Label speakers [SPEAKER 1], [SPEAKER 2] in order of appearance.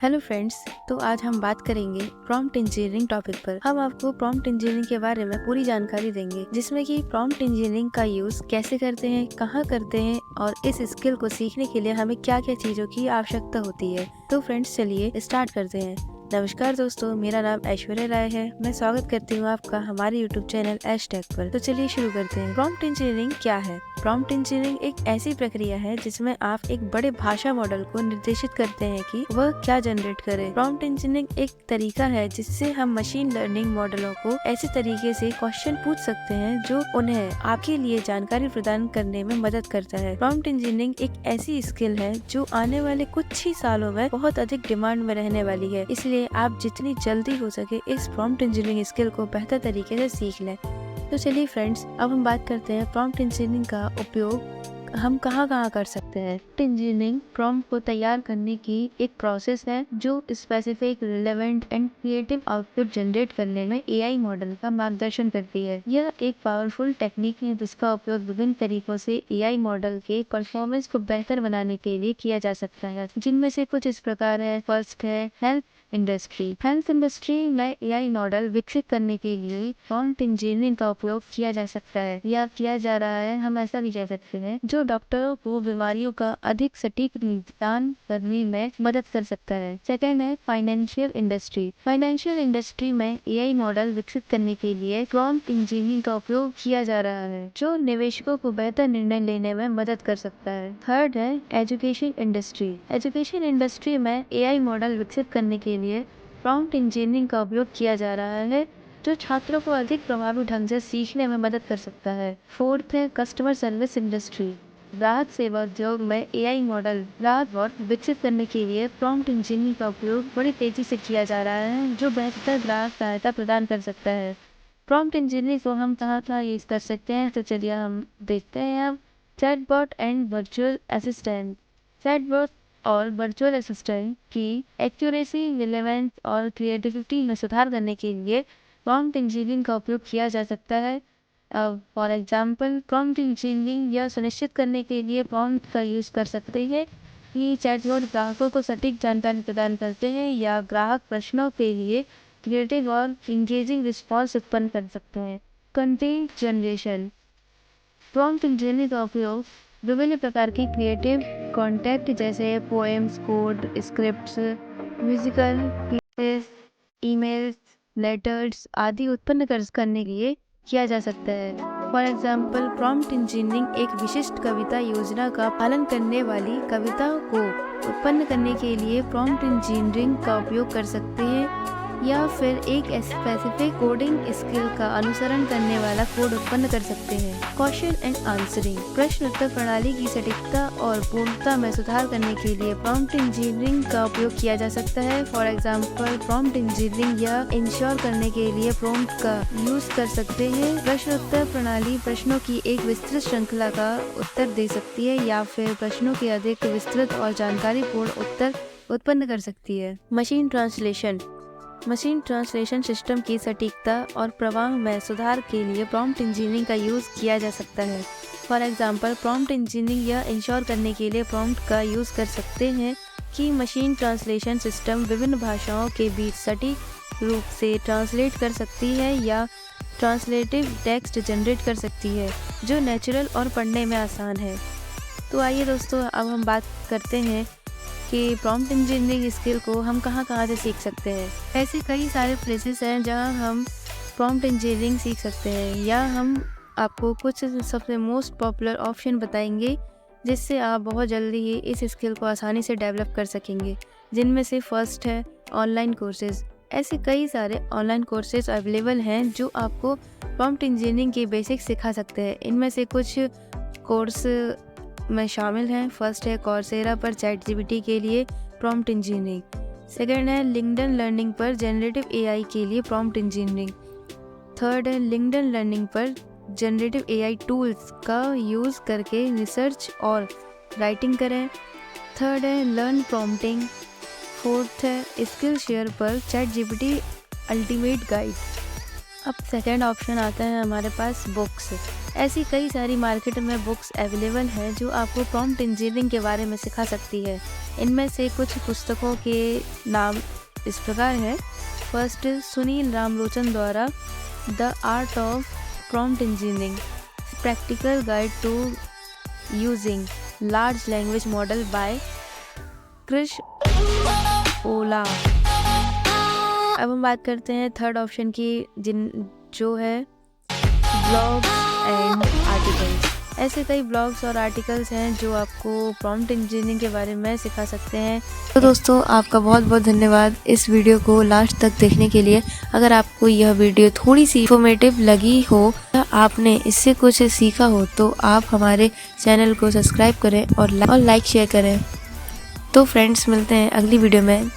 [SPEAKER 1] Hello friends. तो आज हम बात करेंगे प्रॉम्प्ट इंजीनियरिंग टॉपिक पर। हम आपको प्रॉम्प्ट इंजीनियरिंग के बारे में पूरी जानकारी देंगे, जिसमें कि प्रॉम्प्ट इंजीनियरिंग का यूज कैसे करते हैं, कहाँ करते हैं और इस स्किल को सीखने के लिए हमें क्या क्या चीजों की आवश्यकता होती है। तो फ्रेंड्स चलिए स्टार्ट करते हैं। नमस्कार दोस्तों, मेरा नाम ऐश्वर्या राय है। मैं स्वागत करती हूँ आपका हमारे यूट्यूब चैनल ऐशटेक पर। तो चलिए शुरू करते हैं। प्रॉम्प्ट इंजीनियरिंग क्या है? प्रॉम्प्ट इंजीनियरिंग एक ऐसी प्रक्रिया है जिसमें आप एक बड़े भाषा मॉडल को निर्देशित करते हैं कि वह क्या जनरेट करे। प्रॉम्प्ट इंजीनियरिंग एक तरीका है जिससे हम मशीन लर्निंग मॉडलों को ऐसे तरीके से क्वेश्चन पूछ सकते हैं जो उन्हें आपके लिए जानकारी प्रदान करने में मदद करता है। प्रॉम्प्ट इंजीनियरिंग एक ऐसी स्किल है जो आने वाले कुछ ही सालों में बहुत अधिक डिमांड में रहने वाली है, इसलिए आप जितनी जल्दी हो सके इस प्रॉम्प्ट इंजीनियरिंग स्किल को बेहतर तरीके से सीख लें। तो चलिए फ्रेंड्स, अब हम बात करते हैं प्रॉम्प्ट इंजीनियरिंग का उपयोग हम कहाँ कर सकते हैं। प्रॉम्प्ट इंजीनियरिंग प्रॉम्प्ट को तैयार करने की एक प्रोसेस है जो specific, relevant and creative output generate करने में एआई मॉडल का मार्गदर्शन करती है। यह एक पावरफुल टेक्निक है जिसका उपयोग विभिन्न तरीकों से एआई मॉडल के परफॉर्मेंस को बेहतर बनाने के लिए किया जा सकता है, जिनमें से कुछ इस प्रकार है। फर्स्ट है हेल्थ इंडस्ट्री में एआई मॉडल विकसित करने के लिए प्रॉम्प्ट इंजीनियरिंग का उपयोग किया जा सकता है या किया जा रहा है, हम ऐसा भी कह सकते हैं, जो डॉक्टरों को बीमारियों का अधिक सटीक निदान करने में मदद कर सकता है। सेकेंड है फाइनेंशियल इंडस्ट्री में एआई मॉडल विकसित करने के लिए प्रॉम्प्ट इंजीनियरिंग का उपयोग किया जा रहा है, जो निवेशकों को बेहतर निर्णय लेने में मदद कर सकता है। थर्ड है एजुकेशन इंडस्ट्री में एआई मॉडल विकसित करने के लिए प्रॉम्प्ट इंजीनियरिंग का उपयोग किया जा रहा है, जो छात्रों को अधिक प्रभावी ढंग से सीखने में मदद कर सकता है। फोर्थ है कस्टमर सर्विस इंडस्ट्री। ग्राहक सेवा उद्योग में एआई मॉडल विकसित करने के लिए प्रॉम्प्ट इंजीनियरिंग का उपयोग बड़ी तेजी से किया जा रहा है, जो बेहतर ग्राहक सहायता प्रदान कर सकता है। प्रॉम्प्ट इंजीनियरिंग को हम कहाँ यूज कर सकते हैं, तो चलिए हम देखते हैं। अब चैटबॉट एंड वर्चुअल असिस्टेंट की एक्यूरेसी, रिलेवेंस और क्रिएटिविटी में सुधार करने के लिए प्रॉम्प्ट इंजीनियरिंग का उपयोग किया जा सकता है। फॉर एग्जाम्पल, प्रॉम्प्ट इंजीनियरिंग यह सुनिश्चित करने के लिए प्रॉम्प्ट का यूज कर सकते हैं कि चैटबॉट ग्राहकों को सटीक जानकारी प्रदान करते हैं या ग्राहक प्रश्नों के लिए क्रिएटिव और इंगेजिंग रिस्पॉन्स उत्पन्न कर सकते हैं। Content generation. प्रॉम्प्ट इंजीनियरिंग का उपयोग विभिन्न प्रकार की क्रिएटिव कंटेंट जैसे poems, code, scripts, musical pieces, emails, letters आदि उत्पन्न करने के लिए किया जा सकता है। फॉर एग्जाम्पल, प्रॉम्प्ट इंजीनियरिंग एक विशिष्ट कविता योजना का पालन करने वाली कविता को उत्पन्न करने के लिए प्रॉम्प्ट इंजीनियरिंग का उपयोग कर सकते हैं, या फिर एक स्पेसिफिक कोडिंग स्किल का अनुसरण करने वाला कोड उत्पन्न कर सकते हैं। Question and answering. प्रश्न उत्तर प्रणाली की सटीकता और पूर्णता में सुधार करने के लिए प्रॉम्प्ट इंजीनियरिंग का उपयोग किया जा सकता है। फॉर एग्जाम्पल, प्रॉम्प्ट इंजीनियरिंग यह इंश्योर करने के लिए प्रॉम्प्ट का यूज कर सकते हैं। प्रश्न उत्तर प्रणाली प्रश्नों की एक विस्तृत श्रृंखला का उत्तर दे सकती है या फिर प्रश्नों के अधिक विस्तृत और जानकारीपूर्ण उत्तर उत्पन्न कर सकती है। मशीन ट्रांसलेशन सिस्टम की सटीकता और प्रवाह में सुधार के लिए प्रॉम्प्ट इंजीनियरिंग का यूज किया जा सकता है। फॉर एग्जाम्पल, प्रॉम्प्ट इंजीनियरिंग यह इंश्योर करने के लिए प्रॉम्प्ट का यूज कर सकते हैं कि मशीन ट्रांसलेशन सिस्टम विभिन्न भाषाओं के बीच सटीक रूप से ट्रांसलेट कर सकती है या ट्रांसलेटिव टेक्स्ट जनरेट कर सकती है जो नेचुरल और पढ़ने में आसान है। तो आइए दोस्तों, अब हम बात करते हैं कि प्रॉम्प्ट इंजीनियरिंग स्किल को हम कहाँ से सीख सकते हैं। ऐसे कई सारे प्लेसेस हैं जहाँ हम प्रॉम्प्ट इंजीनियरिंग सीख सकते हैं, या हम आपको कुछ सबसे मोस्ट पॉपुलर ऑप्शन बताएंगे जिससे आप बहुत जल्दी ही इस स्किल को आसानी से डेवलप कर सकेंगे, जिनमें से फर्स्ट है ऑनलाइन कोर्सेज। ऐसे कई सारे ऑनलाइन कोर्सेज अवेलेबल हैं जो आपको प्रॉम्प्ट इंजीनियरिंग के बेसिक्स सिखा सकते हैं। इनमें से कुछ कोर्स में शामिल हैं। फर्स्ट है कॉर्सेरा पर चैटजीपीटी के लिए प्रॉम्प्ट इंजीनियरिंग। सेकंड है लिंक्डइन लर्निंग पर जनरेटिव एआई के लिए प्रॉम्प्ट इंजीनियरिंग। थर्ड है लिंक्डइन लर्निंग पर जनरेटिव एआई टूल्स का यूज़ करके रिसर्च और राइटिंग करें। थर्ड है लर्न प्रॉम्प्टिंग। फोर्थ है स्किल शेयर पर चैटजीपीटी अल्टीमेट गाइड। अब सेकंड ऑप्शन आता है हमारे पास बुक्स। ऐसी कई सारी मार्केट में बुक्स अवेलेबल हैं जो आपको प्रॉम्प्ट इंजीनियरिंग के बारे में सिखा सकती है। इनमें से कुछ पुस्तकों के नाम इस प्रकार है। फर्स्ट, सुनील रामलोचन द्वारा the art of prompt engineering, practical guide to using large language model by Krish Ola. अब हम बात करते हैं थर्ड ऑप्शन की, जो है ब्लॉग्स एंड आर्टिकल्स। ऐसे कई ब्लॉग्स और आर्टिकल्स हैं जो आपको प्रॉम्प्ट इंजीनियरिंग के बारे में सिखा सकते हैं। तो दोस्तों, आपका बहुत बहुत धन्यवाद इस वीडियो को लास्ट तक देखने के लिए। अगर आपको यह वीडियो थोड़ी सी इंफॉर्मेटिव लगी हो या आपने इससे कुछ सीखा हो तो आप हमारे चैनल को सब्सक्राइब करें और लाइक शेयर करें। तो फ्रेंड्स, मिलते हैं अगली वीडियो में।